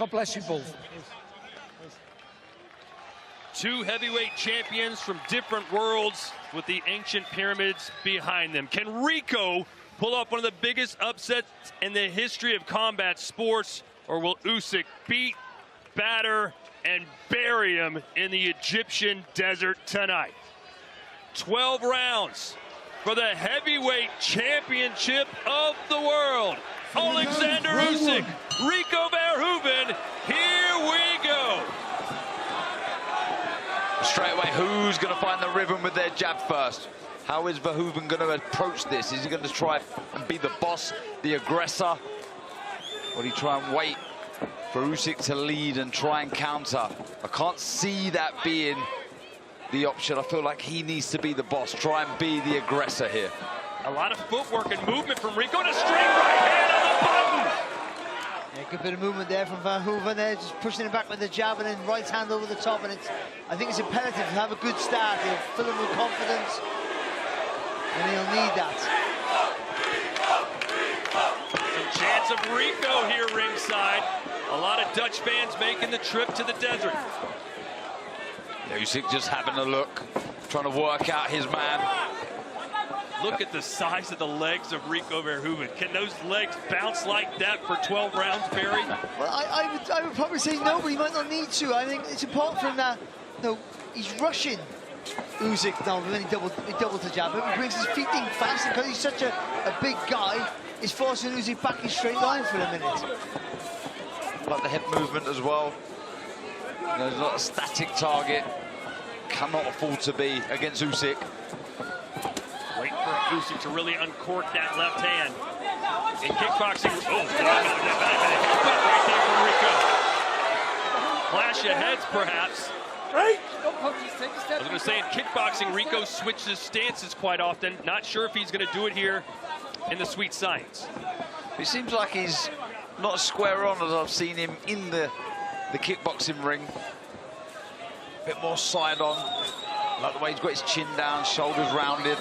God bless you both. Two heavyweight champions from different worlds with the ancient pyramids behind them. Can Riko pull off one of the biggest upsets in the history of combat sports, or will Usik beat, batter, and bury him in the Egyptian desert tonight? 12 rounds for the heavyweight championship of the world. Alexander Usik, Riko Verhoeven, here we go. Straight away, who's going to find the rhythm with their jab first? How is Verhoeven going to approach this? Is he going to try and be the boss, the aggressor? Or will he try and wait for Usik to lead and try and counter? I can't see that being the option. I feel like he needs to be the boss, try and be the aggressor here. A lot of footwork and movement from Riko, and a straight right hand on the button. Yeah, good bit of movement there from Verhoeven there, just pushing it back with the jab and then right hand over the top, and I think it's imperative to have a good start. He'll fill him with confidence, and he'll need that. Some chance of Riko here ringside. A lot of Dutch fans making the trip to the desert. Usik just having a look, trying to work out his man. Look at the size of the legs of Riko Verhoeven. Can those legs bounce like that for 12 rounds, Barry? Well, I would probably say no, but he might not need to. I think it's important for him that, he's rushing Usik now when he doubled the jab. He brings his feet in fast, because he's such a big guy, he's forcing Usik back in straight line for a minute. Like the hip movement as well. There's not a static target. Cannot afford to be against Usik. Wait for Usik to really uncork that left hand. In kickboxing, right there from Riko. Clash of heads, perhaps. I was going to say, in kickboxing, Riko switches stances quite often. Not sure if he's going to do it here in the sweet science. It seems like he's not as square on as I've seen him in the kickboxing ring. A bit more side on. Like the way he's got his chin down, shoulders rounded.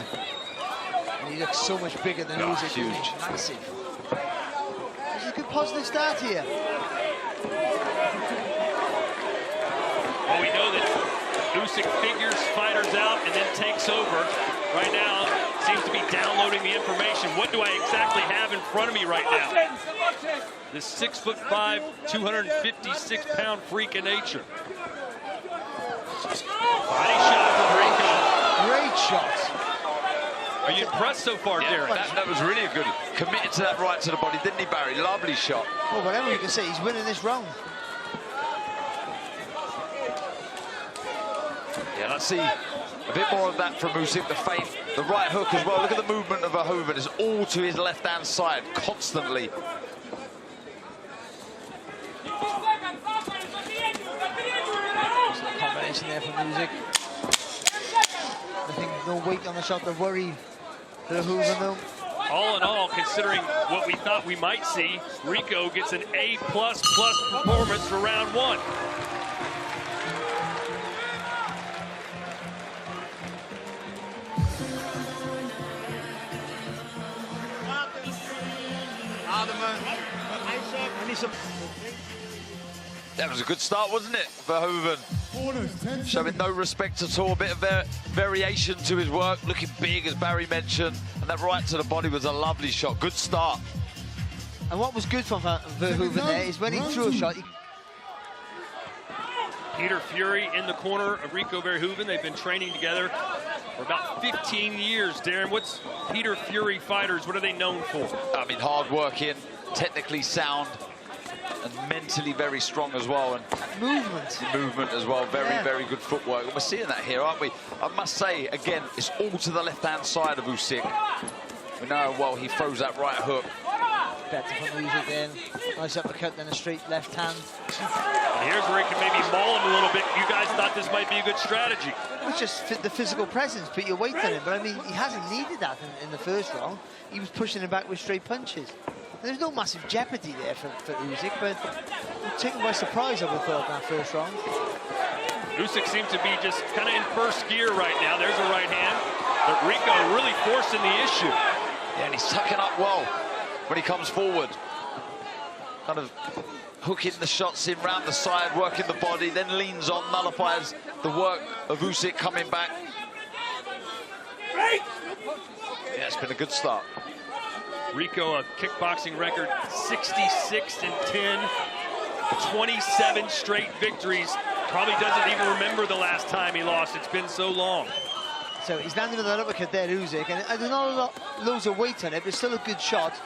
And he looks so much bigger than Usik. Huge. Massive. This is a good positive start here. Well, we know that Usik figures fighters out and then takes over. Right now, seems to be downloading the information. What do I exactly have in front of me right now? This 6'5", 256-pound freak of nature. Body shot from Riko. Great shot. Are you impressed so far, Derek? That was really a good. Committed to that right to the body, didn't he, Barry? Lovely shot. Well, whatever you can say, he's winning this round. Yeah, let's see a bit more of that from Usik. The feint, the right hook as well. Look at the movement of Verhoeven. It's all to his left-hand side, constantly. Combination there from Usik. I think no weight on the shot to worry Verhoeven though. All in all, considering what we thought we might see, Riko gets an A++ performance for round one. That was a good start, wasn't it, Verhoeven? Showing no respect at all, a bit of variation to his work, looking big, as Barry mentioned, and that right to the body was a lovely shot. Good start. And what was good from Verhoeven there is when he threw a shot, Peter Fury in the corner of Riko Verhoeven. They've been training together for about 15 years. Darren, what's Peter Fury fighters, what are they known for? I mean, hard working, technically sound, and mentally very strong as well. And movement as well. Very good footwork. And we're seeing that here, aren't we? I must say, again, it's all to the left-hand side of Usik. We know how well he throws that right hook. Better from Usik then. Nice uppercut, then a straight left hand. And here's where he can maybe maul him a little bit. You guys thought this might be a good strategy. It's just the physical presence, put your weight on him. But I mean, he hasn't needed that in the first round. He was pushing him back with straight punches. There's no massive jeopardy there for Usik, but taken by surprise, I would have thought, in that first round. Usik seems to be just kind of in first gear right now. There's a right hand. But Riko really forcing the issue. Yeah, and he's tucking up well when he comes forward. Kind of hooking the shots in round the side, working the body, then leans on, nullifies the work of Usik coming back. Yeah, it's been a good start. Riko, a kickboxing record 66-10, 27 straight victories. Probably doesn't even remember the last time he lost. It's been so long. So he's landing with an uppercut there, Usik, and there's not loads of weight on it, but it's still a good shot.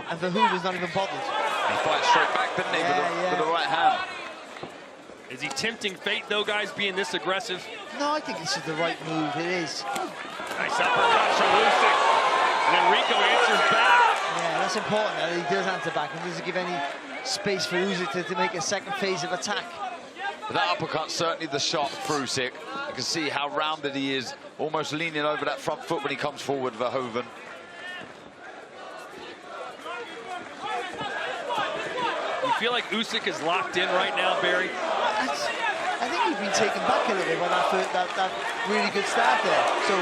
And Verhoeven's not even bothered. He fights straight back, didn't he, with the right hand. Is he tempting fate, though, guys, being this aggressive? No, I think this is the right move. It is. Nice uppercut from Usik. And then Riko answers back. Yeah, that's important that he does answer back and doesn't give any space for Usik to make a second phase of attack. But that uppercut's certainly the shot for Usik. You can see how rounded he is, almost leaning over that front foot when he comes forward, Verhoeven. You feel like Usik is locked in right now, Barry? I think he's been taken back a little bit by that really good start there. So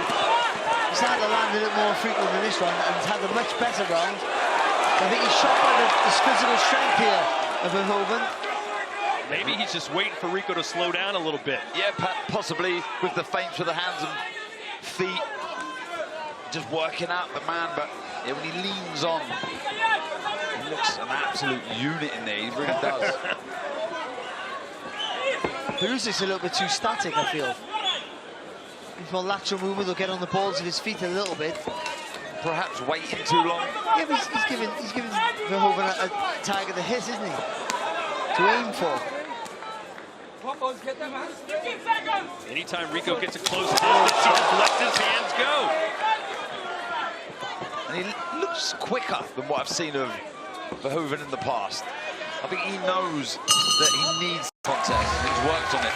he's had to land a little more frequently than this round, and he's had a much better round. I think he's shocked by the physical strength here of Verhoeven. Maybe he's just waiting for Riko to slow down a little bit. Yeah, possibly with the feints with the hands and feet. Just working out the man, but yeah, when he leans on, he looks an absolute unit in there, he really does. Usik's a little bit too static, I feel. He's more lateral movement, he'll get on the balls of his feet a little bit. Perhaps waiting too long. Yeah, but he's giving Verhoeven a target to hit, isn't he? To aim for. Anytime Riko gets a close distance, he just lets his hands go. And he looks quicker than what I've seen of Verhoeven in the past. I think he knows that he needs contest, and he's worked on it.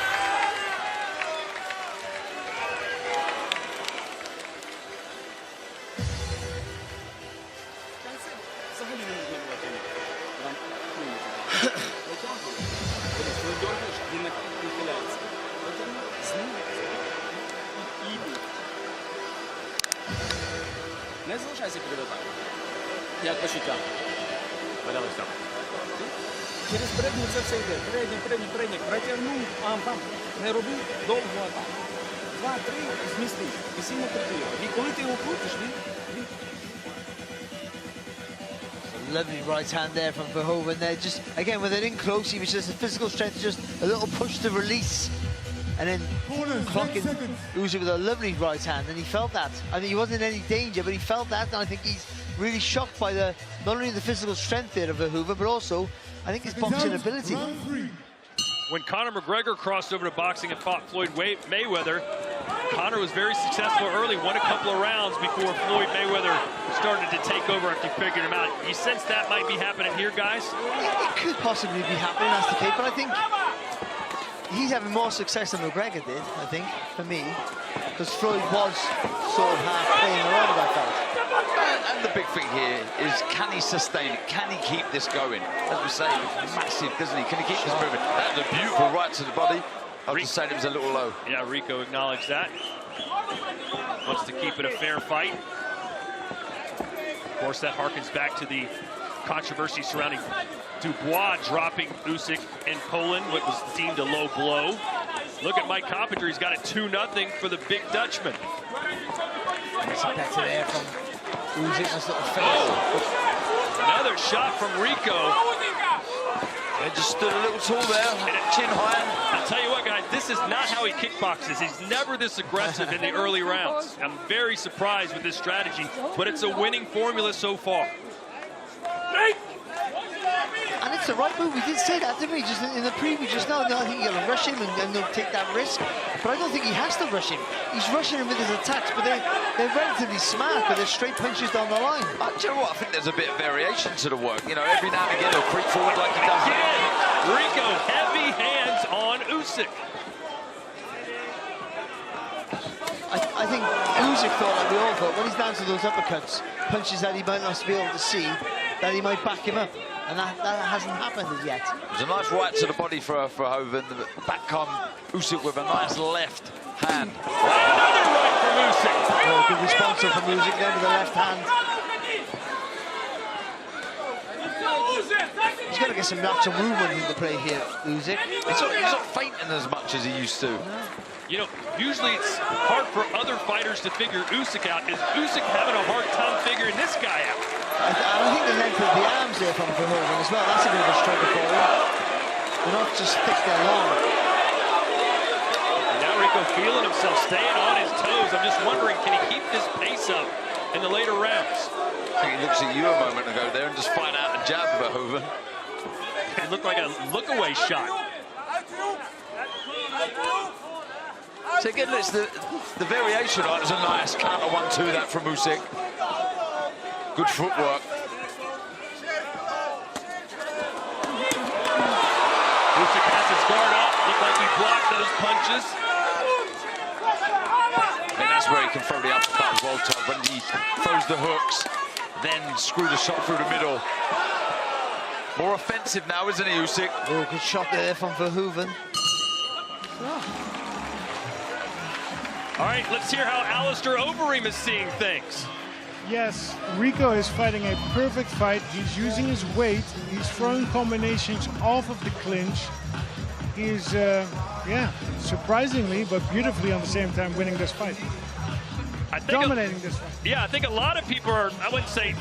Не залишайся перед атакою. Як почуття? Видали сам. Через передню це все йде. Передній. Протягнув, пам-пам. Не роби довгу атаку. 2-3, змісти. І сильно крути. І коли ти його крутиш, він... Lovely right hand there from Verhoeven there. Just, again, with it in close, he was just a physical strength, just a little push to release. And then clocking Usik with a lovely right hand, and he felt that. I mean, he wasn't in any danger, but he felt that, and I think he's really shocked by not only the physical strength there of Verhoeven, but also, I think, his boxing ability. When Conor McGregor crossed over to boxing and fought Floyd Mayweather, Conor was very successful early, won a couple of rounds before Floyd Mayweather started to take over after he figured him out. You sense that might be happening here, guys? It could possibly be happening, that's the case, but I think he's having more success than McGregor did, I think, for me, because Floyd was sort of half playing around, I felt. And the big thing here is, can he sustain it? Can he keep this going? As we say, massive, doesn't he? Can he keep this moving? That's a beautiful right to the body. I was just saying it was a little low. Yeah, Riko acknowledged that. Wants to keep it a fair fight. Of course, that harkens back to the controversy surrounding Dubois dropping Usik in Poland, what was deemed a low blow. Look at Mike Coppinger, he's got it 2-0 for the big Dutchman. It's better there from Usik, nice little face. Oh. Another shot from Riko. They just stood a little tall there, chin high. I'll tell you what, guys, this is not how he kickboxes. He's never this aggressive in the early rounds. I'm very surprised with this strategy, but it's a winning formula so far. And it's the right move. We did say that, didn't we? Just in the preview just now. I think you're going to rush him and take that risk. But I don't think he has to rush him. He's rushing him with his attacks, but they're relatively smart, but they're straight punches down the line. Do you know what? I think there's a bit of variation to the work. You know, every now and again he'll creep forward like he does. Again, Riko, heavy hands on Usik. I think Usik thought, like we all thought, when he's down to those uppercuts, punches that he might not be able to see, that he might back him up. And that hasn't happened as yet. There's a nice right to the body for Verhoeven. Back come Usik with a nice left hand. Another right from Usik. Oh, good response from Usik there with the left hand. He's got got to get some natural movement into play here, Usik. He's not fainting as much as he used to. You know, usually it's hard for other fighters to figure Usik out. Is Usik having a hard time figuring this guy out? And I think the length of the arms there from Verhoeven as well, that's a bit of a struggle for him. They're not just thick, they're long. And now Riko feeling himself, staying on his toes. I'm just wondering, can he keep this pace up in the later rounds? I think he looks at you a moment ago there and just find out a jab, Verhoeven. It looked like a look-away shot. So again, it's the variation on it was a nice counter 1-2 that from Usik. Good footwork. Usik has his guard up. Looked like he blocked those punches. And that's where he can throw the uppercut as well, Todd. When he throws the hooks, then screw the shot through the middle. More offensive now, isn't he, Usik? Oh, good shot there from Verhoeven. All right, let's hear how Alistair Overeem is seeing things. Yes, Riko is fighting a perfect fight. He's using his weight. He's throwing combinations off of the clinch. He's, yeah, surprisingly but beautifully on the same time winning this fight. Dominating this fight. Yeah, I think a lot of people are, I wouldn't say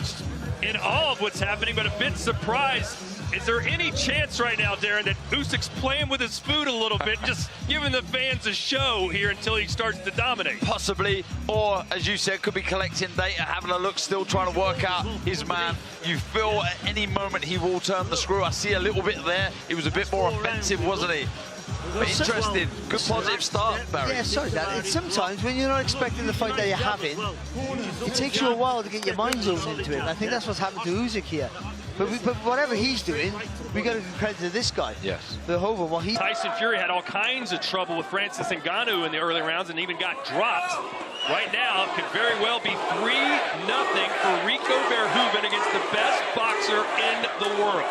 in awe of what's happening, but a bit surprised. Is there any chance right now, Darren, that Usyk's playing with his food a little bit, just giving the fans a show here until he starts to dominate? Possibly, or as you said, could be collecting data, having a look, still trying to work out his man. You feel at any moment he will turn the screw. I see a little bit there. He was a bit more offensive, wasn't he? But interesting. Good positive start, Barry. Yeah, sorry, Dad. It's sometimes when you're not expecting the fight that you're having, it takes you a while to get your mind zoned into it. And I think that's what's happened to Usik here. But whatever he's doing, we got to give credit to this guy. Yes. Verhoeven, what he... Tyson Fury had all kinds of trouble with Francis Ngannou in the early rounds and even got dropped. Right now, it could very well be 3-0 for Riko Verhoeven against the best boxer in the world.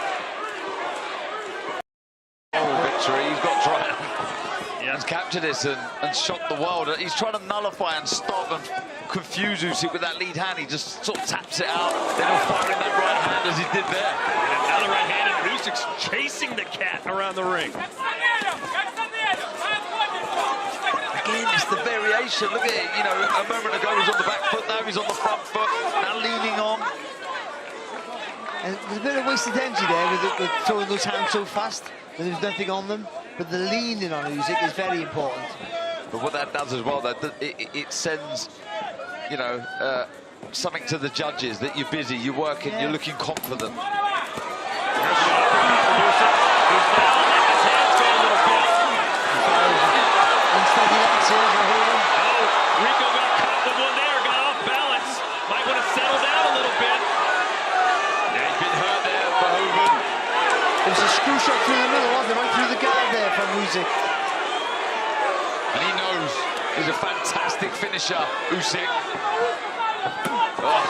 Victory, he's got to try and Yes. capture this and shock the world. He's trying to nullify and stop and confuse Usik with that lead hand. He just sort of taps it out, then he'll fire in that right hand as he did there. And another right hand, and Usyk's chasing the cat around the ring. Again, it's the variation. Look at it, you know, a moment ago he was on the back foot, now he's on the front foot, now leaning on. And there's a bit of wasted energy there with throwing those hands so fast when there's nothing on them. But the leaning on Usik is very important. But what that does as well, that it sends, you know, something to the judges that you're busy, you're working, you're looking confident. He's down, and his hands go a little bit. Unsteady legs here, Verhoeven. Oh, Riko got caught with one there, got off balance. Might want to settle down a little bit. Yeah, he's been hurt there, Verhoeven. It was a screw shot through the middle, wasn't it? Right through the guard there from Usik. And he knows he's a fantastic finisher, Usik. Oh.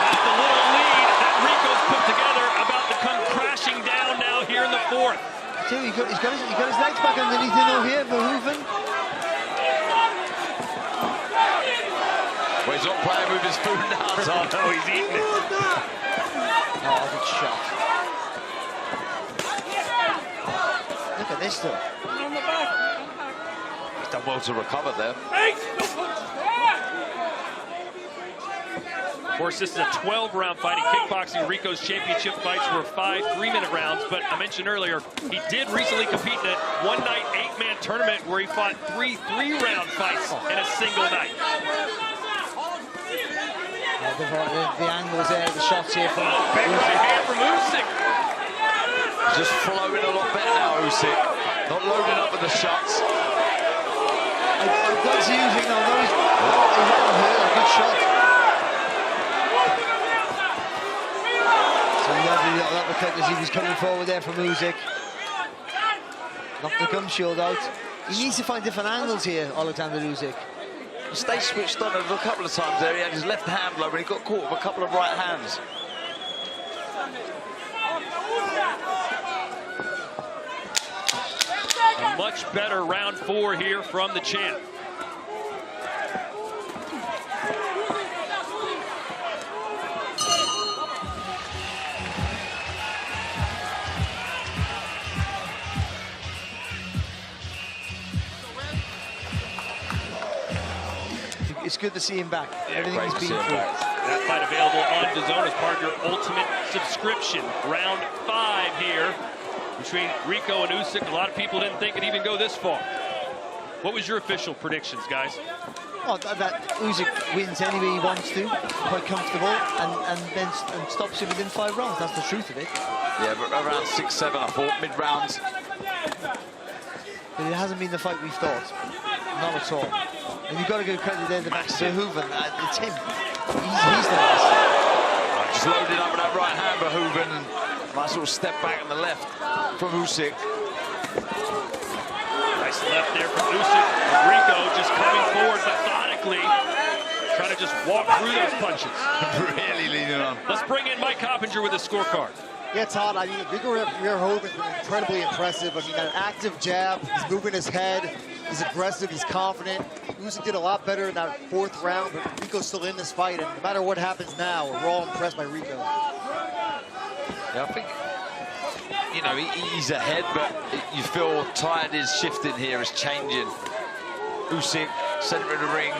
That's the little lead that Riko's put together about to come crashing down now here in the fourth. See, he's got his legs back underneath him over here, Verhoeven. Well, he's not playing with his food now, Tom. Oh, he's eating it. Oh, good shot. Look at this, though. He's done well to recover there. Of course, this is a 12-round fight. In kickboxing, Riko's championship fights were 5 3-minute rounds. But I mentioned earlier, he did recently compete in a one-night 8-man tournament where he fought 3 3-round fights in a single night. The angles there, the shots here from Big right hand from Usik. He's just flowing a lot better now, Usik. Not loading up with the shots. That's using now. He's not hurt. A good shot. So lovely little uppercut as he was coming forward there from Usik. Knocked the gum shield out. He needs to find different angles here, Alexander Usik. Stay switched on a couple of times there. He had his left hand low, and he got caught with a couple of right hands. A much better round 4 here from the champ. it's good to see him back. Everything great he's to see been him through. back. That fight available on DAZN as part of your ultimate subscription. Round 5 here between Riko and Usik. A lot of people didn't think it'd even go this far. What was your official predictions, guys? Oh, that Usik wins any way he wants to, quite comfortable, and stops him within 5 rounds. That's the truth of it. Yeah, but around 6-7, I thought, mid-rounds. But it hasn't been the fight we thought. Not at all. And you've got to give credit there to Max Verhoeven. It's him. He's the best. Just loaded up with that right hand, Verhoeven, and nice little step back on the left from Usik. Nice left there from Usik. Riko just coming forward methodically, trying to just walk through those punches. Really leaning on. Let's bring in Mike Coppinger with a scorecard. Yeah, Todd, I mean, Riko Verhoeven's been incredibly impressive. I mean, an active jab, he's moving his head, he's aggressive, he's confident. Usik did a lot better in that 4th round, but Riko's still in this fight, and no matter what happens now, we're all impressed by Riko. Yeah, I think, you know, he's ahead, but you feel tide is shifting here, is changing. Usik, center of the ring,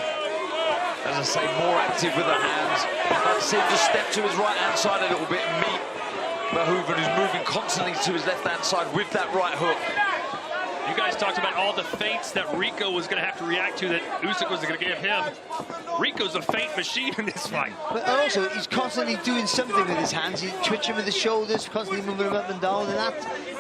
as I say, more active with the hands. I'd like to see him just step to his right-hand side a little bit and meet Verhoeven, who's moving constantly to his left-hand side with that right hook. You guys talked about all the feints that Riko was going to have to react to that Usik was going to give him. Riko's a feint machine in this fight. But also, he's constantly doing something with his hands. He's twitching with his shoulders, constantly moving them up and down, and that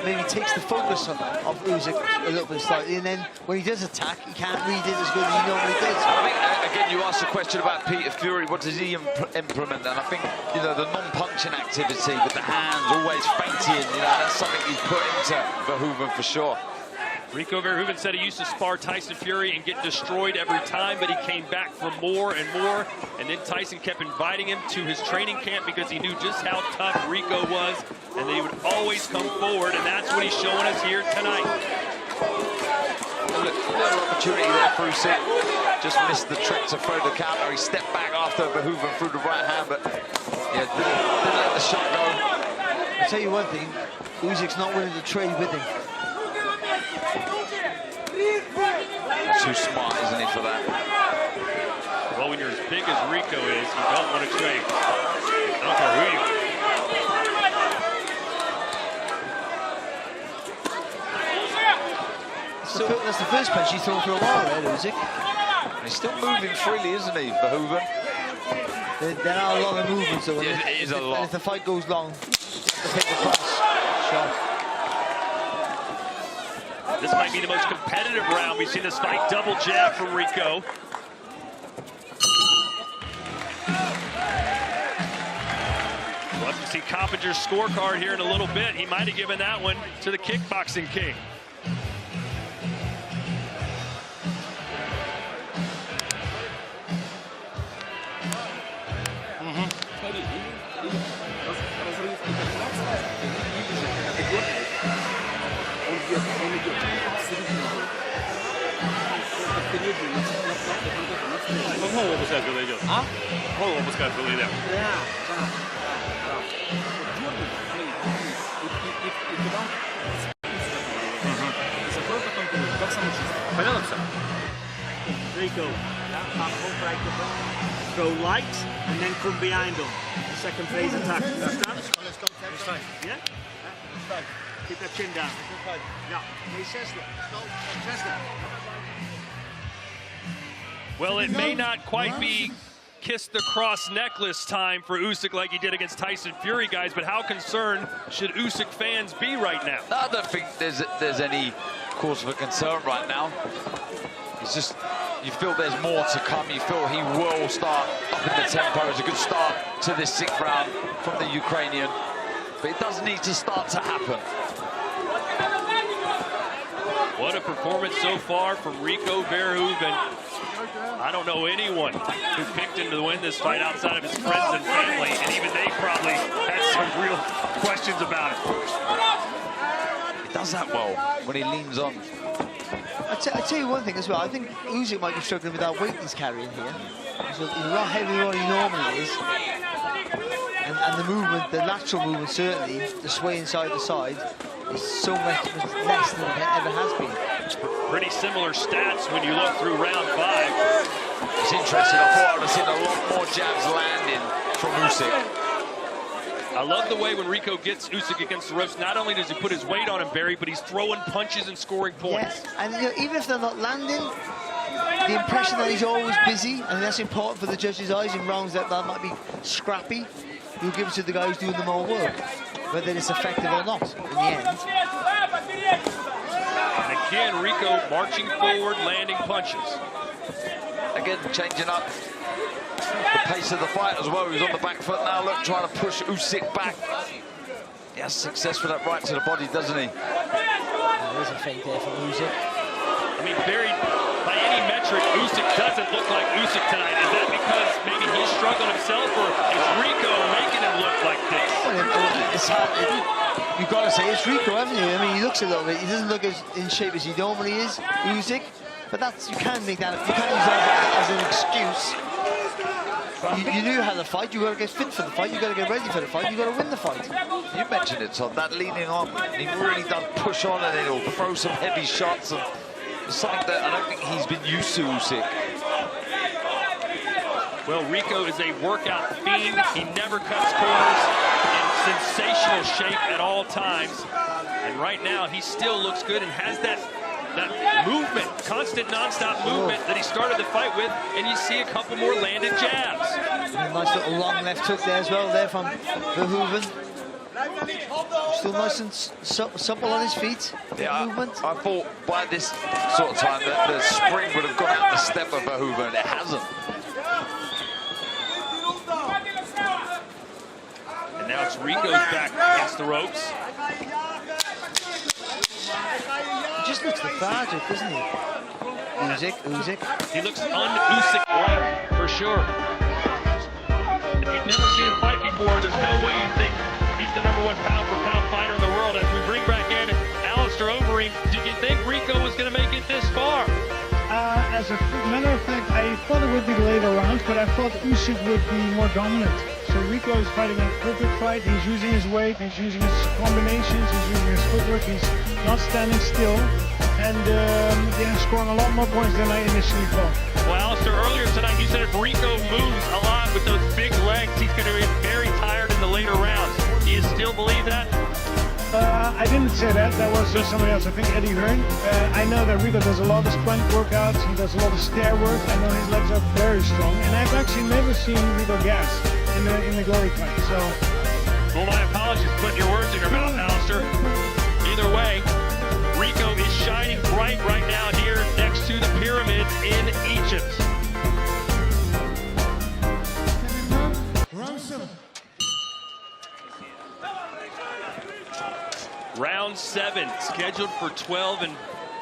maybe takes the focus of Usik a little bit slightly. And then when he does attack, he can't read it as good as he normally does. I think, again, you asked a question about Peter Fury. What does he implement? And I think, you know, the non-punching activity with the hands, always feinting, you know, that's something he's put into Verhoeven for sure. Riko Verhoeven said he used to spar Tyson Fury and get destroyed every time, but he came back for more and more. And then Tyson kept inviting him to his training camp because he knew just how tough Riko was, and that he would always come forward, and that's what he's showing us here tonight. Little opportunity there for Usik. Just missed the trick to throw the counter. He stepped back after Verhoeven threw the right hand, but yeah, didn't let the shot go. I'll tell you one thing, Usyk's not willing to trade with him. Too smart, isn't he, for that? Well, when you're as big as Riko is, you don't want to trade. I don't care who you are. That's the first punch he's thrown for a while there, Usik. He's still moving freely, isn't he, Verhoeven? There are a lot of movements, though. Yeah, it is a lot. And if the fight goes long, the paper punch shot. This might be the most competitive round we've seen this fight. Double jab from Riko. We'll have to see Coppinger's scorecard here in a little bit. He might have given that one to the kickboxing king. Голову опускать, когда идет. А? Голову опускать, когда идет. Понятно все? Riko, throw light and then come behind them. The second phase attack. Understand? Yeah? Keep that chin down. Yeah. He says that. Well, it may not quite be kiss the cross necklace time for Usik like he did against Tyson Fury, guys, but how concerned should Usik fans be right now? I don't think there's any cause for concern right now. It's just, you feel there's more to come. You feel he will start up in the tempo. It's a good start to this 6th round from the Ukrainian, but it does need to start to happen. What a performance so far from Riko Verhoeven. I don't know anyone who picked him to win this fight outside of his friends and family, and even they probably had some real questions about it. He does that well when he leans on. I tell you one thing as well, I think Usik might be struggling with that weight he's carrying here. He's a lot heavier than what he normally is. And the movement, the lateral movement certainly, the swaying side to side, is so much less than it ever has been. Pretty similar stats when you look through round 5. It's interesting. I thought I would have seen a lot more jabs landing from Usik. I love the way when Riko gets Usik against the ropes, not only does he put his weight on him, Barry, but he's throwing punches and scoring points. Yes, and you know, even if they're not landing, the impression that he's always busy, and that's important for the judges' eyes in rounds that might be scrappy. He'll give it to the guy who's doing the more work, whether it's effective or not in the end. And again, Riko marching forward, landing punches. Again, changing up the pace of the fight as well. He's on the back foot now, look, trying to push Usik back. He has success with that right to the body, doesn't he? There's a fake there from Usik. I mean, Barry, by any metric, Usik doesn't look like Usik tonight. Is that because maybe he's struggling himself, or is Riko making him look like this? It's hard. You've got to say it's Riko, haven't you? I mean, he looks a little bit. He doesn't look as in shape as he normally is, Usik. But that's, you can't make that. You can't use that as an excuse. You knew how to fight. You got to get fit for the fight. You got to get ready for the fight. You got to win the fight. You mentioned it, Todd. That leaning on, he really does push on, and he'll throw some heavy shots. And it's something that I don't think he's been used to, Usik. Well, Riko is a workout fiend. He never cuts corners. In sensational shape at all times. And right now, he still looks good and has that movement, constant, non-stop movement that he started the fight with, and you see a couple more landed jabs. And a nice little long left hook there as well, there from Verhoeven. Still nice and supple on his feet. Yeah, movement. I thought by this sort of time that the spring would have gone out the step of Verhoeven. It hasn't. And now it's Riko's back against the ropes. He just looks lethargic, doesn't he? Usik. He looks un-Usik-like, for sure. If you've never seen him fight before, there's no way you think he's the #1 pound-for-pound fighter in the world. As we bring back in Alistair Overeem, did you think Riko was going to make it this far? As a matter of fact, I thought it would be the later rounds, but I thought Usik would be more dominant. So Riko is fighting a perfect fight. He's using his weight, he's using his combinations, he's using his footwork, he's not standing still, and scoring a lot more points than I initially thought. Well, Alistair, earlier tonight you said if Riko moves a lot with those big legs, he's going to be very tired in the later rounds. Do you still believe that? I didn't say that. That was somebody else. I think Eddie Hearn. I know that Riko does a lot of sprint workouts. He does a lot of stair work. I know his legs are very strong, and I've actually never seen Riko gas in the glory fight. So, well, my apologies for putting your words in your mouth, Alistair. Either way, Riko is shining bright right now here next to the pyramids in Egypt. Round 7, scheduled for 12, and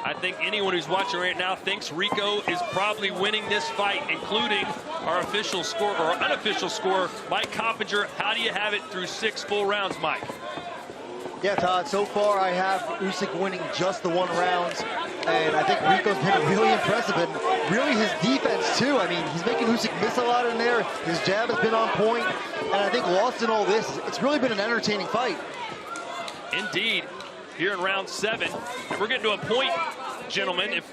I think anyone who's watching right now thinks Riko is probably winning this fight, including our official score, or unofficial score, Mike Coppinger. How do you have it through 6 full rounds, Mike? Yeah, Todd, so far I have Usik winning just the 1 round, and I think Riko's been really impressive, and really his defense too. I mean, he's making Usik miss a lot in there. His jab has been on point, and I think lost in all this, it's really been an entertaining fight. Indeed, here in round 7. And we're getting to a point, gentlemen. If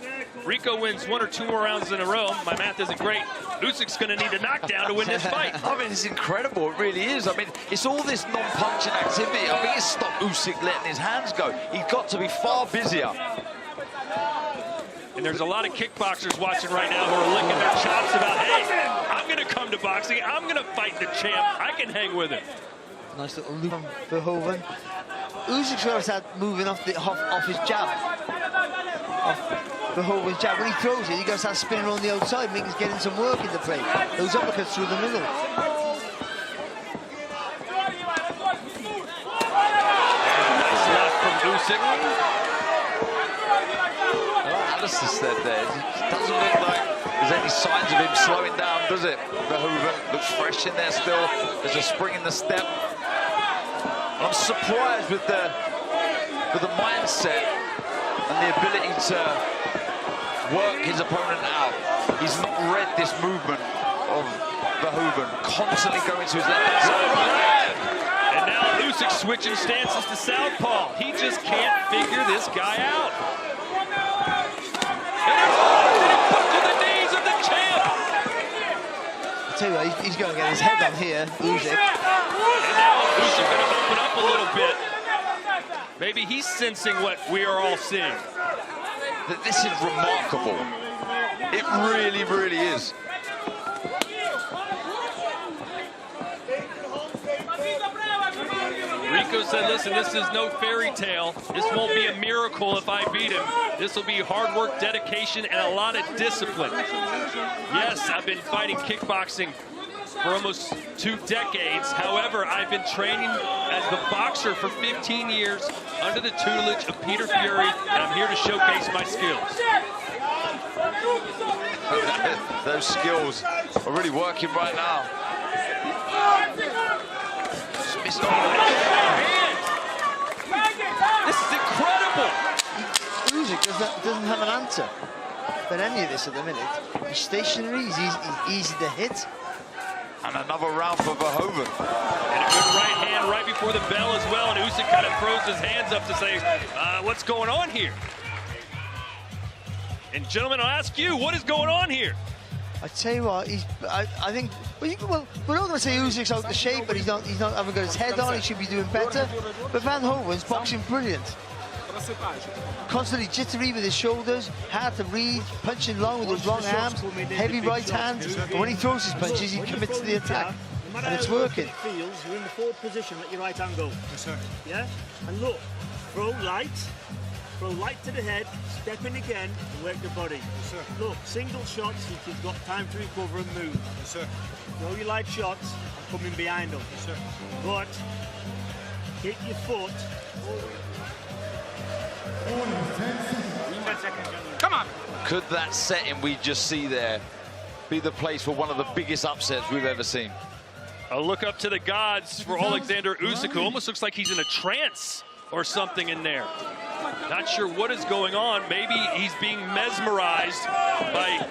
Riko wins 1 or 2 more rounds in a row, my math isn't great, Usyk's going to need a knockdown to win this fight. I mean, it's incredible. It really is. I mean, it's all this non-punching activity. I think it's stopped Usik letting his hands go. He's got to be far busier. And there's a lot of kickboxers watching right now who are licking their chops about, hey, I'm going to come to boxing. I'm going to fight the champ. I can hang with him. Nice little loop from Verhoeven. Usyk's always had moving off his jab. Off Verhoeven's jab. When he throws it, he goes out spinning on the outside, making getting some work into play. Those uppercuts through the middle. Left from Usik. Alistair said there, it doesn't look like there's any signs of him slowing down, does it? Verhoeven looks fresh in there still. There's a spring in the step. I'm surprised with the mindset and the ability to work his opponent out. He's not read this movement of Verhoeven, constantly going to his left side. And now Usik switching stances to southpaw. He just can't figure this guy out. And he put to the knees of the champ. you what, he's going to get his head on here, Usik. And now Usik going to open up a little bit. Maybe he's sensing what we are all seeing. This is remarkable. It really, really is. Riko said, listen, this is no fairy tale. This won't be a miracle if I beat him. This will be hard work, dedication, and a lot of discipline. Yes, I've been fighting kickboxing for almost 2 decades. However, I've been training as the boxer for 15 years under the tutelage of Peter Fury, and I'm here to showcase my skills. Those skills are really working right now. Missed on. This is incredible. Usik doesn't have an answer for any of this at the minute. He's stationary, he's easy to hit. And another round for Verhoeven. And a good right hand right before the bell as well. And Usik kind of throws his hands up to say, what's going on here? And gentlemen, I'll ask you, what is going on here? I tell you what, I think, well, we're not going to say Usyk's out of shape, but he's not having got his head on, he should be doing better. But Van Hoven's boxing brilliant. Constantly jittery with his shoulders, hard to read, punching long with those long arms, heavy right hand. But when he throws his punches, he commits to the attack. And it's working. Feels you're in the forward position, let your right hand go. Yes, sir. Yeah? And look, throw light to the head, step in again, and work the body. Yes, sir. Look, single shots, you've got time to recover and move. Yes, sir. Throw your light shots, and come in behind them. Yes, sir. But, kick your foot. Come on! Could that setting we just see there be the place for one of the biggest upsets we've ever seen? A look up to the gods for Alexander Usik, who almost looks like he's in a trance or something in there. Not sure what is going on. Maybe he's being mesmerized by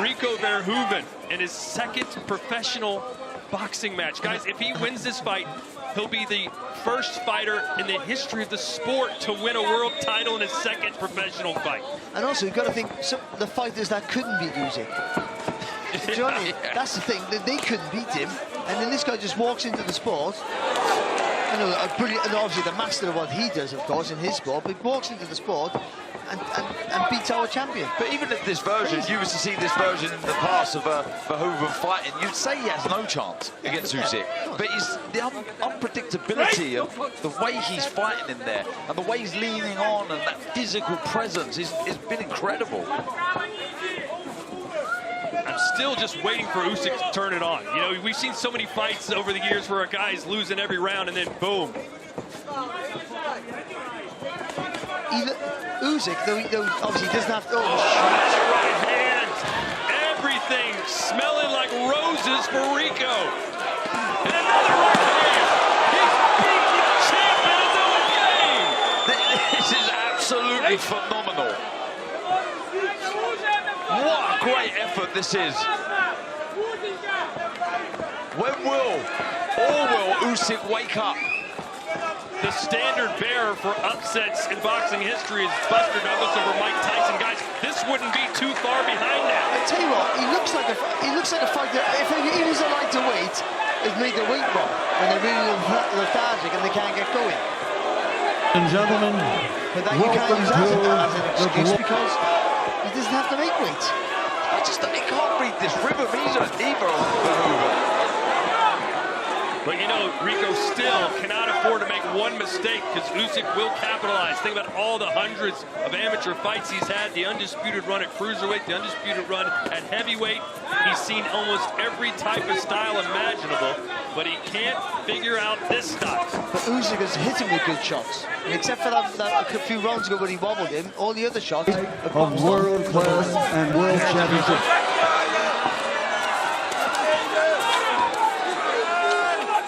Riko Verhoeven in his 2nd professional boxing match. Guys, if he wins this fight, he'll be the first fighter in the history of the sport to win a world title in his 2nd professional fight. And also, you've got to think, the fighters that couldn't beat Usik. Do you know what I mean? That's the thing, they couldn't beat him, and then this guy just walks into the sport. You know, brilliant, and obviously the master of what he does, of course, in his sport, but he walks into the sport and beats our champion. But even at this version, you used to see this version in the past of Verhoeven fighting, you'd say he has no chance against Usik. But it's the unpredictability of the way he's fighting in there, and the way he's leaning on, and that physical presence has been incredible. I'm still just waiting for Usik to turn it on. You know, we've seen so many fights over the years where a guy's losing every round and then boom. Usik, though obviously doesn't have to. Oh, right hand. Everything smelling like roses for Riko. And another right hand. He's beating the champion into a game. This is absolutely phenomenal. What a great effort this is. When will Usik wake up? The standard bearer for upsets in boxing history is Buster Douglas over Mike Tyson. Guys, this wouldn't be too far behind that. I tell you what, he looks like a fighter. If he was a lighter weight, it'd make the weight wrong when they're really lethargic and they can't get going. And gentlemen, but that you can't use that as an excuse because he doesn't have to make weight. I can't read this rhythm either Verhoeven. But you know, Riko still cannot afford to make one mistake because Usik will capitalize. Think about all the hundreds of amateur fights he's had, the undisputed run at cruiserweight, the undisputed run at heavyweight. He's seen almost every type of style imaginable, but he can't figure out this style. But Usik has hit him with good shots. And except for that a few rounds ago when he wobbled him, all the other shots of world class and world championship.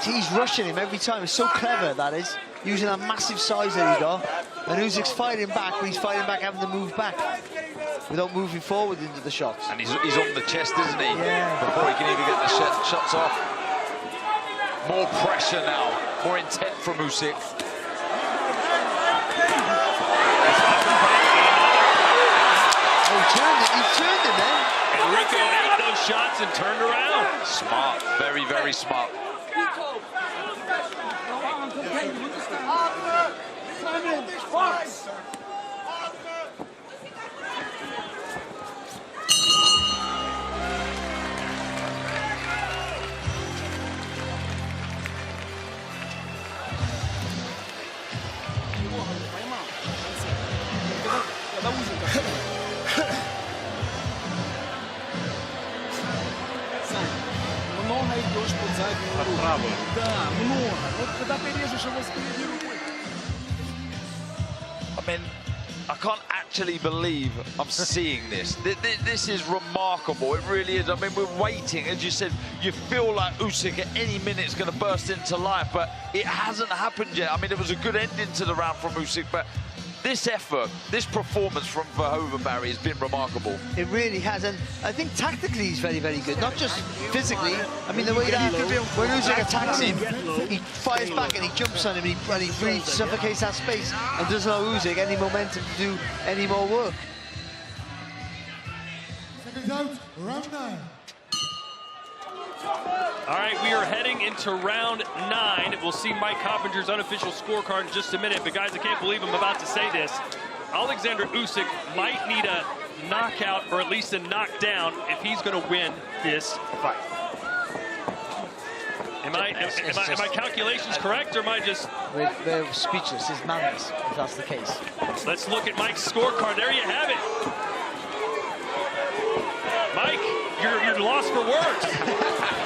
He's rushing him every time. It's so clever, that is, using that massive size that he got. And Usyk's fighting back, but he's fighting back having to move back without moving forward into the shots. And he's on the chest, isn't he? Yeah. Before he can even get the shots off. More pressure now, more intent from Usik. Oh, he turned him then. And Riko ate those shots and turned around. Smart, very, very smart. Много идешь под заднюю руку. правую. Да, много. Вот когда ты режешь его с передней рукой. I mean, I can't actually believe I'm seeing this. This is remarkable. It really is. I mean, we're waiting. As you said, you feel like Usik at any minute is going to burst into life, but it hasn't happened yet. I mean, it was a good ending to the round from Usik, but this effort, this performance from Verhoeven, Barry, has been remarkable. It really has, and I think tactically he's very, very good. Not just physically. I mean, the way that when Usik attacks him, he fires back and he jumps on him and he really suffocates that space and doesn't allow Usik any momentum to do any more work. Seconds out, round 9. All right, we are heading into round 9. We'll see Mike Coppinger's unofficial scorecard in just a minute. But, guys, I can't believe I'm about to say this. Alexander Usik might need a knockout or at least a knockdown if he's going to win this fight. Am my calculations correct, or am I just... We're speechless. It's madness, if that's the case. Let's look at Mike's scorecard. There you have it. Mike, you're lost for words.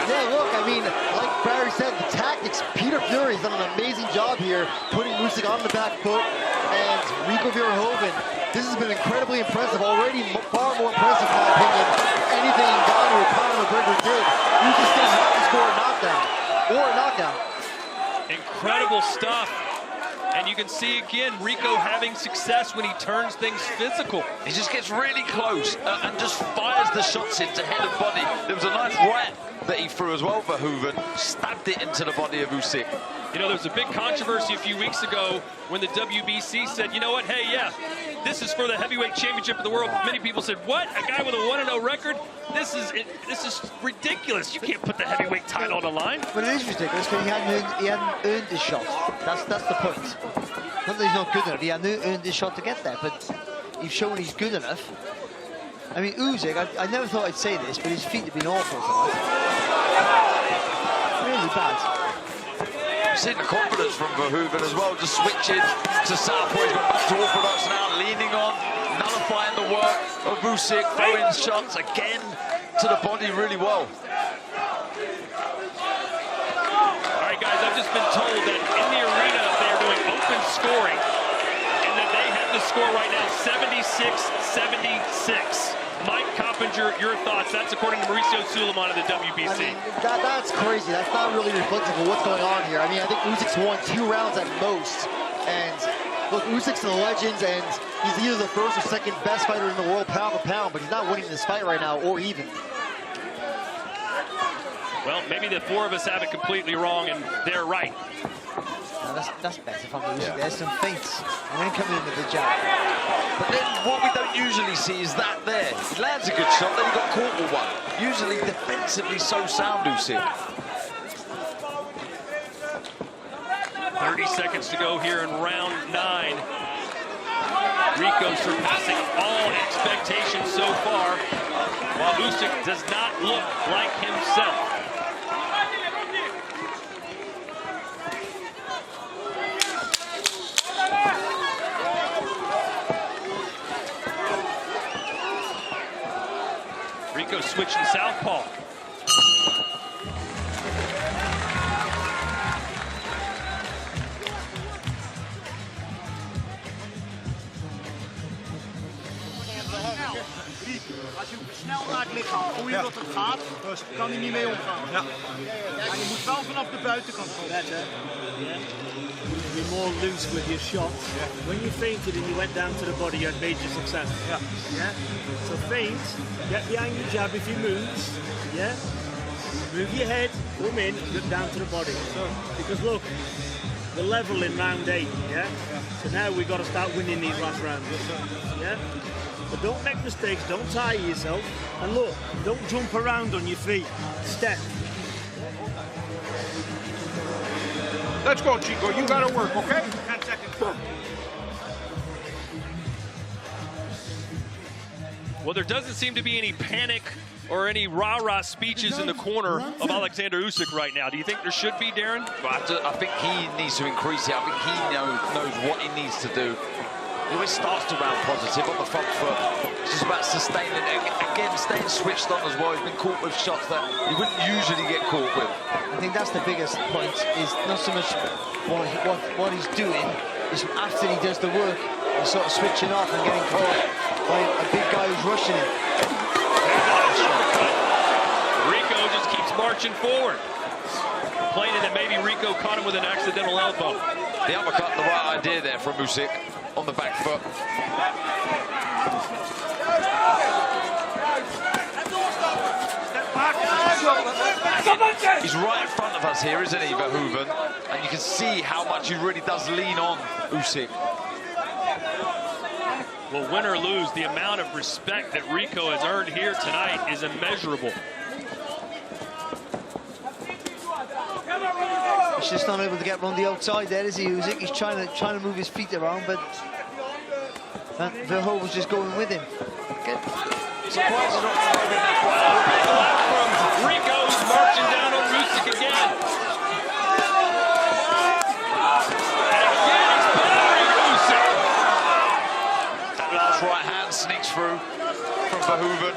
Yeah, look, I mean, like Barry said, the tactics, Peter Fury's done an amazing job here, putting Usik on the back foot, and Riko Verhoeven, this has been incredibly impressive, already far more impressive in my opinion, anything Ngannou or Conor McGregor did. Usik still has to score a knockdown, or a knockout. Incredible stuff. And you can see again, Riko having success when he turns things physical. He just gets really close and just fires the shots into head and body. There was a nice right that he threw as well, Verhoeven, stabbed it into the body of Usik. You know, there was a big controversy a few weeks ago when the WBC said, you know what, hey, yeah, this is for the heavyweight championship of the world. Many people said, what? A guy with a 1-0 record? This is ridiculous. You can't put the heavyweight title on the line. But it is ridiculous because he hadn't earned his shot. That's the point. Not that he's not good enough. He hadn't earned his shot to get there, but he's shown he's good enough. I mean, Usik, I never thought I'd say this, but his feet have been awful tonight. Really bad. Seen the confidence from Verhoeven as well, just switching to southpaw. He's gone back to orthodox now, leaning on, nullifying the work of Usik, throwing shots again to the body really well. All right, guys, I've just been told that in the arena they're doing open scoring, and that they have the score right now 76-76. Mike Coppinger, your thoughts? That's according to Mauricio Suleiman of the WBC. I mean, that's crazy. That's not really reflective of what's going on here. I mean, I think Usyk's won 2 rounds at most. And look, Usyk's a legend, and he's either the first or second best fighter in the world pound for pound, but he's not winning this fight right now, or even. Well, maybe the 4 of us have it completely wrong, and they're right. No, that's better from Usik. Yeah. There's some feints, and then coming in with the jab. But then what we don't usually see is that there. He lands a good shot, then he got caught with one. Usually defensively so sound, Usik. 30 seconds to go here in round 9. Riko surpassing all expectations so far, while Usik does not look like himself. Riko switching southpaw. Als je snel naar het lichaam voel je dat het gaat, kan hij niet mee omgaan. Ja. En je moet wel vanaf de buitenkant gaan. Better. Yeah. Be more loose with your shot. When you feinted and you went down to the body, you had major success. Yeah. So feint, get behind your jab if you move. Yeah. Move your head, come in, look down to the body. Because look, we're level in round 8, yeah? So now we've got to start winning these last rounds, yeah? But don't make mistakes, don't tire yourself. And look, don't jump around on your feet. Step. Let's go, Chico. You got to work, okay? 10 seconds. Well, there doesn't seem to be any panic or any rah-rah speeches in the corner of Alexander Usik right now. Do you think there should be, Darren? I think he needs to increase it. I think he knows what he needs to do. He always starts the round positive on the front foot. It's just about sustaining it. Again, staying switched on as well. He's been caught with shots that he wouldn't usually get caught with. I think that's the biggest point, is not so much what he's doing, is after he does the work, he's sort of switching off and getting caught by a big guy who's rushing him. Riko just keeps marching forward, complaining that maybe Riko caught him with an accidental elbow. The uppercut, the right idea there from Usik on the back foot. He's right in front of us here, isn't he, Verhoeven? And you can see how much he really does lean on Usik. Well, win or lose, the amount of respect that Riko has earned here tonight is immeasurable. He's just not able to get around the outside there, is he, Usik? He's trying to move his feet around, but Verhoeven's just going with him. Surprised not from Riko's marching down on Usik again. And again, he's battering Usik. That last right hand sneaks through from Verhoeven.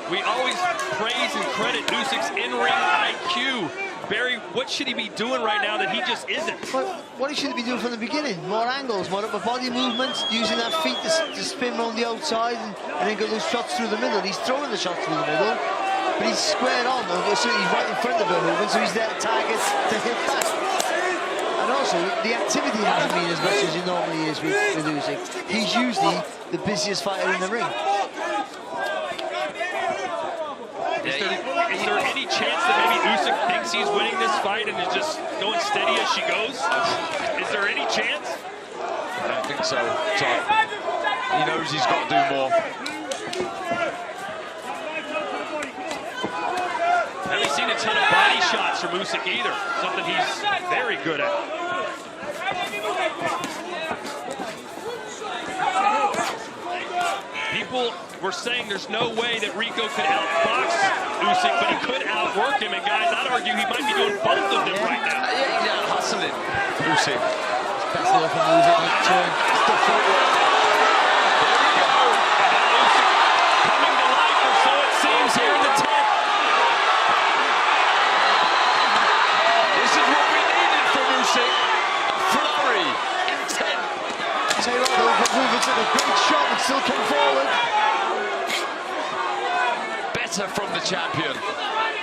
We always praise and credit Usyk's in-ring IQ. Barry, what should he be doing right now that he just isn't? Well, what he should be doing from the beginning, more angles, more upper body movements, using that feet to spin around the outside and then get those shots through the middle. He's throwing the shots through the middle, but he's squared on, so he's right in front of Verhoeven, so he's there to target to hit that. And also, the activity hasn't been as much as it normally is with Usik. He's usually the busiest fighter in the ring. Is there any chance that maybe Usik thinks he's winning this fight and is just going steady as she goes? Is there any chance? I don't think so. He knows he's got to do more. Haven't seen a ton of body shots from Usik either. Something he's very good at. People were saying there's no way that Riko could outbox Usik, but he could outwork him. And guys, I'd argue he might be doing both of them right now. Yeah, he's out hustling Usik. That's the open Usik, turn, step forward. There we go. And now Usik coming to life, or so it seems here in the 10th. This is what we needed from Usik. A flurry in 10. Tell you what, though, Verhoeven took a great shot and still come forward. Better from the champion. Right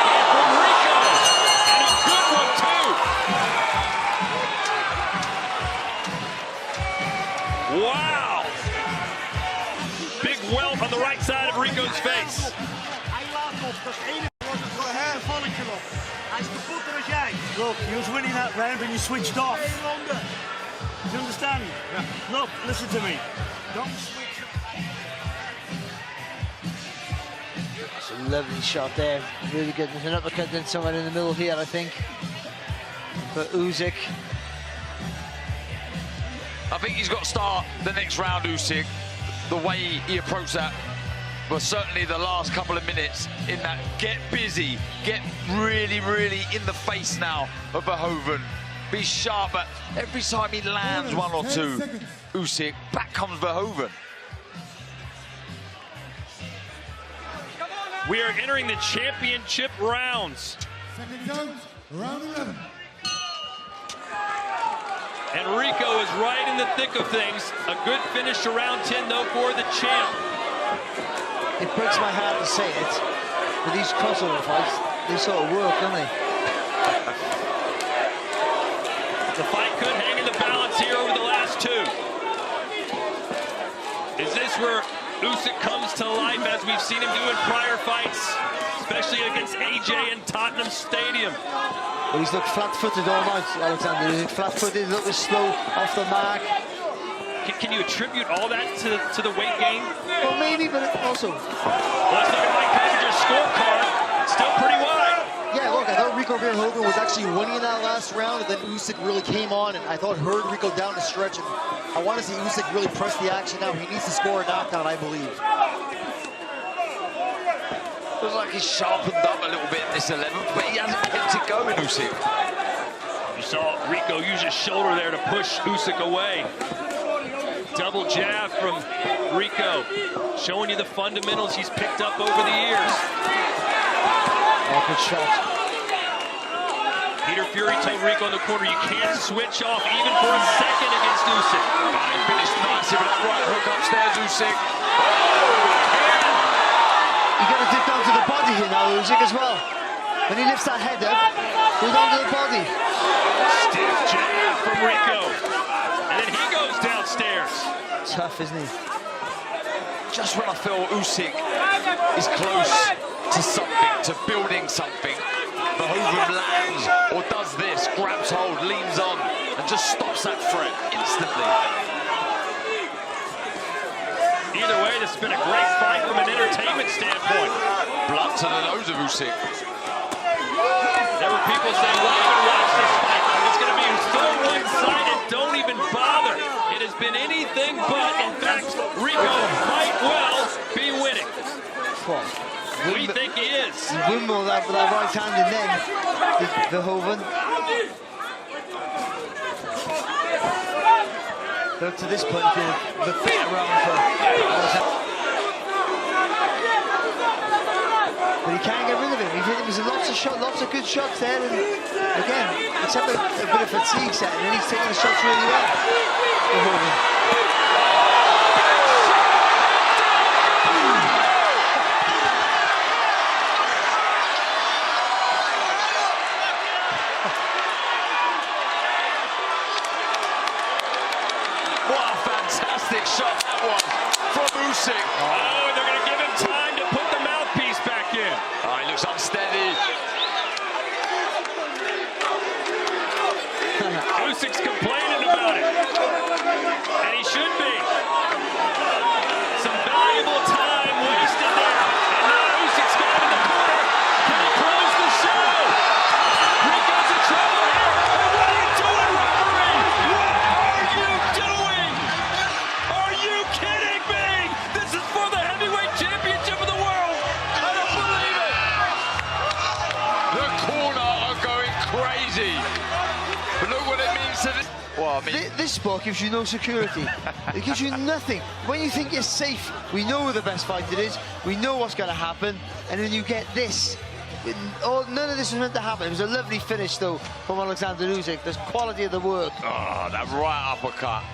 hand from Riko. And a good one, too. Wow. Big welt on the right side of Riko's face. Look, you was winning that round and you switched off. Do you understand? Yeah. Look, listen to me. Don't switch. That's a lovely shot there. Really good. There's an uppercut then somewhere in the middle here, I think. But Usik. I think he's got to start the next round, Usik, the way he approached that. But certainly the last couple of minutes in that, get busy, get really, really in the face now of Verhoeven. Be sharp, but every time he lands one or two, Usik, back comes Verhoeven. We are entering the championship rounds. Second out, round 11. And Riko is right in the thick of things. A good finish to round 10, though, for the champ. It breaks my heart to say it, but these crossover fights, they sort of work, don't they? The fight could hang in the balance here over the last two. Is this where Usik comes to life as we've seen him do in prior fights, especially against AJ in Tottenham Stadium? But he's looked flat-footed all night, Alexander. He's flat-footed, a little bit slow, off the mark. Can you attribute all that to the weight gain? Well, maybe, but also... Well, let's look at Mike Passenger's scorecard. Still pretty wide. Yeah, look, I thought Riko Verhoeven was actually winning in that last round, and then Usik really came on, and I thought hurt Riko down the stretch. And I want to see Usik really press the action now. He needs to score a knockdown, I believe. Looks like he's sharpened up a little bit in this 11th, but he hasn't kept it going, Usik. You saw Riko use his shoulder there to push Usik away. Double jab from Riko, showing you the fundamentals he's picked up over the years. Oh, good shot. Peter Fury told Riko in the corner, you can't switch off even for a second against Usik. He finished nicely with that right hook upstairs, Usik. You've got to dip down to the body here now, Usik, as well. When he lifts that head up, go down to the body. Stiff jab from Riko. And then he goes downstairs. Tough, isn't he? Just when I feel Usik is close to something, to building something, Verhoeven lands or does this, grabs hold, leans on, and just stops that threat instantly. Either way, this has been a great fight from an entertainment standpoint. Blood to the nose of Usik. There were people saying, why even watch this fight? It's going to be so one-sided, don't even bother. It has been anything but. In fact, Riko might well be winning. We think he is. Wimble with that right hand and then Verhoeven. But to this point, the better round for Alexander. But he can't get rid of him. He hit him with lots of good shots there. And again, except a bit of fatigue setting, and he's taking the shots really well. Verhoeven. What a fantastic shot that one from Usik. Oh, they're going to give him time to put the mouthpiece back in. Oh, he looks unsteady. Usyk's complaining about it. And he should be. Some valuable time wasted there. And now Usyk's got in the corner. Can he close the show? Riko's in trouble here. And what are you doing, referee? What are you doing? Are you kidding me? This is for the heavyweight championship of the world. I don't believe it. The corner are going crazy. But look what it means to this. Well, I mean, This sport gives you no security. It gives you nothing. When you think you're safe, we know who the best fight it is. We know what's going to happen. And then you get this. None of this was meant to happen. It was a lovely finish, though, from Alexander Usik. There's quality of the work. oh, that right uppercut.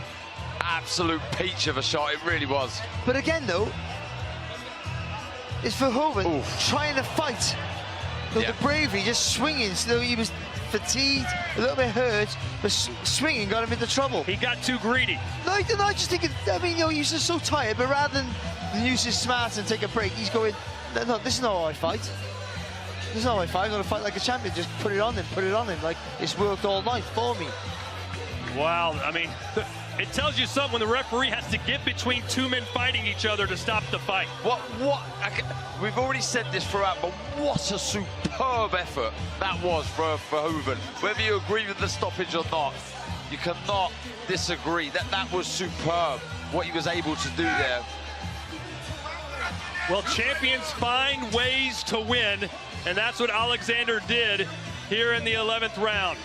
Absolute peach of a shot, it really was. But again, though, it's Verhoeven Oof. trying to fight. So Yeah. the bravery, just swinging. So he was fatigued, a little bit hurt, but swinging got him into trouble. He got too greedy. No, I just think, I mean, you know, he's just so tired, but rather than use his smarts and take a break, he's going, no, this is not how I fight. This is not how I fight. I'm going to fight like a champion. Just put it on him, like it's worked all night for me. Wow, I mean, it tells you something when the referee has to get between two men fighting each other to stop the fight. We've already said this throughout, but what a superb effort that was for Verhoeven. Whether you agree with the stoppage or not, you cannot disagree. That was superb, what he was able to do there. Well, champions find ways to win, and that's what Alexander did here in the 11th round.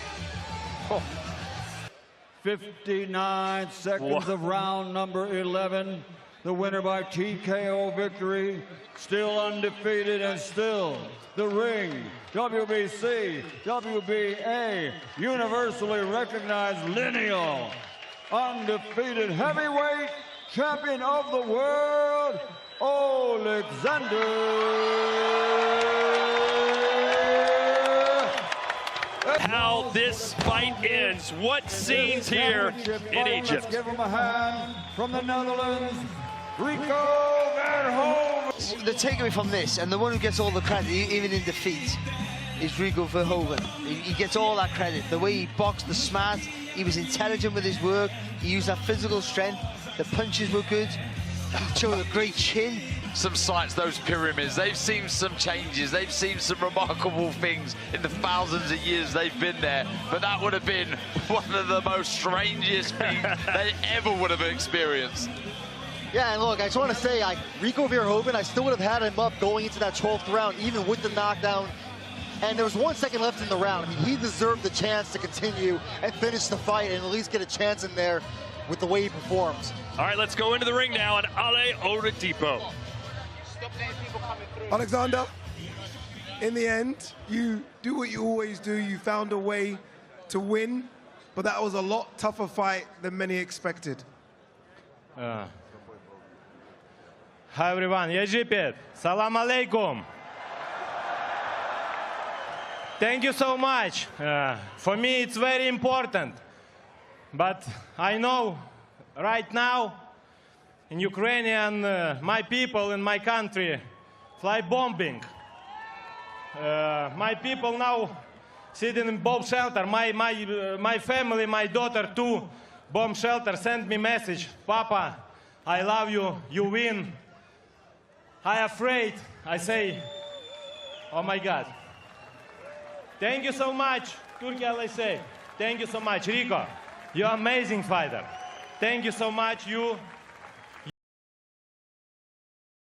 59 seconds of round number 11. The winner by TKO victory, still undefeated and still the ring WBC, WBA, universally recognized lineal, undefeated heavyweight champion of the world, Alexander. How this fight ends. What scenes here in Egypt. Let's give him a hand from the Netherlands, Riko Verhoeven. The takeaway from this, and the one who gets all the credit, even in defeat, is Riko Verhoeven. He gets all that credit. The way he boxed, the smart, he was intelligent with his work, he used that physical strength, the punches were good, he showed a great chin. Some sights, those pyramids, they've seen some changes, they've seen some remarkable things in the thousands of years they've been there, but that would have been one of the most strangest things they ever would have experienced. Yeah, and look, I just want to say, Riko Verhoeven, I still would have had him up going into that 12th round, even with the knockdown. And there was 1 second left in the round. I mean, he deserved the chance to continue and finish the fight and at least get a chance in there with the way he performs. All right, let's go into the ring now, and Ale Oladipo. Alexander, in the end, you do what you always do. You found a way to win, but that was a lot tougher fight than many expected. Hi everyone, Yajipet, salam alaikum. Thank you so much. For me, it's very important. But I know right now in Ukraine, my people in my country fly bombing. My people now sitting in bomb shelter. My family, my daughter too, bomb shelter, send me message. Papa, I love you, you win. I afraid, I say, oh my God. Thank you so much, Turkey LSA. Thank you so much, Riko. You're an amazing fighter. Thank you so much, you.